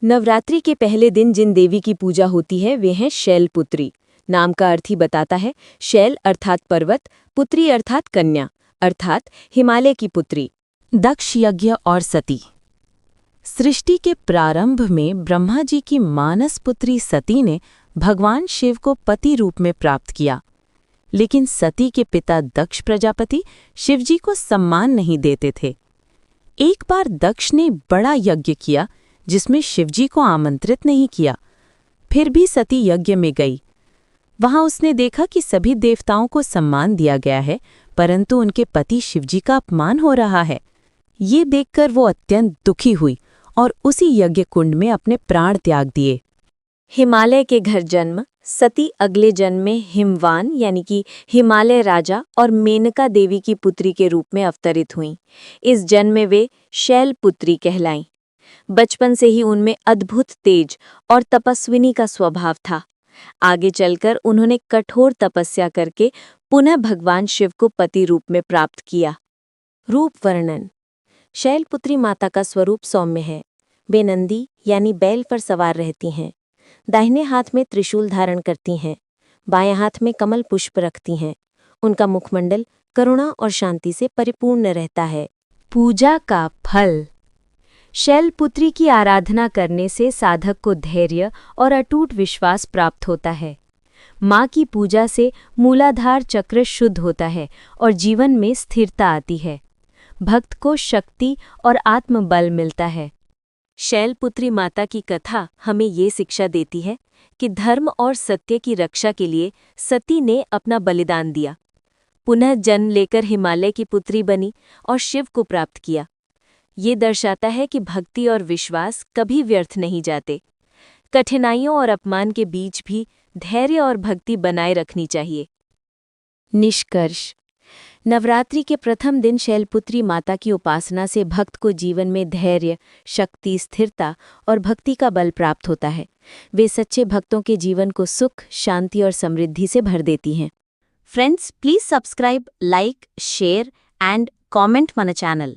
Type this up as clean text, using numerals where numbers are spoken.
नवरात्रि के पहले दिन जिन देवी की पूजा होती है वे हैं शैलपुत्री। नाम का अर्थ ही बताता है। शैल अर्थात पर्वत, पुत्री अर्थात कन्या, अर्थात हिमालय की पुत्री। दक्ष यज्ञ और सती। सृष्टि के प्रारंभ में ब्रह्मा जी की मानस पुत्री सती ने भगवान शिव को पति रूप में प्राप्त किया, लेकिन सती के पिता दक्ष प्रजापति शिवजी को सम्मान नहीं देते थे। एक बार दक्ष ने बड़ा यज्ञ किया जिसमें शिवजी को आमंत्रित नहीं किया। फिर भी सती यज्ञ में गई। वहां उसने देखा कि सभी देवताओं को सम्मान दिया गया है, परंतु उनके पति शिवजी का अपमान हो रहा है। ये देखकर वो अत्यंत दुखी हुई और उसी यज्ञ कुंड में अपने प्राण त्याग दिए। हिमालय के घर जन्म। सती अगले जन्म में हिमवान यानी कि हिमालय राजा और मेनका देवी की पुत्री के रूप में अवतरित हुईं। इस जन्म में वे शैलपुत्री कहलाईं। बचपन से ही उनमें अद्भुत तेज और तपस्विनी का स्वभाव था। आगे चलकर उन्होंने कठोर तपस्या करके पुनः भगवान शिव को पति रूप में प्राप्त किया। रूप वर्णन। शैलपुत्री माता का स्वरूप सौम्य है। वे नंदी यानी बैल पर सवार रहती हैं। दाहिने हाथ में त्रिशूल धारण करती हैं। बाएं हाथ में कमल पुष्प रखती हैं। उनका मुखमंडल करुणा और शांति से परिपूर्ण रहता है। पूजा का फल। शैलपुत्री की आराधना करने से साधक को धैर्य और अटूट विश्वास प्राप्त होता है। माँ की पूजा से मूलाधार चक्र शुद्ध होता है और जीवन में स्थिरता आती है। भक्त को शक्ति और आत्मबल मिलता है। शैलपुत्री माता की कथा हमें ये शिक्षा देती है कि धर्म और सत्य की रक्षा के लिए सती ने अपना बलिदान दिया, पुनः जन्म लेकर हिमालय की पुत्री बनी और शिव को प्राप्त किया। ये दर्शाता है कि भक्ति और विश्वास कभी व्यर्थ नहीं जाते। कठिनाइयों और अपमान के बीच भी धैर्य और भक्ति बनाए रखनी चाहिए। निष्कर्ष। नवरात्रि के प्रथम दिन शैलपुत्री माता की उपासना से भक्त को जीवन में धैर्य, शक्ति, स्थिरता और भक्ति का बल प्राप्त होता है। वे सच्चे भक्तों के जीवन को सुख, शांति और समृद्धि से भर देती हैं। Friends, please subscribe, like, share and comment on the channel.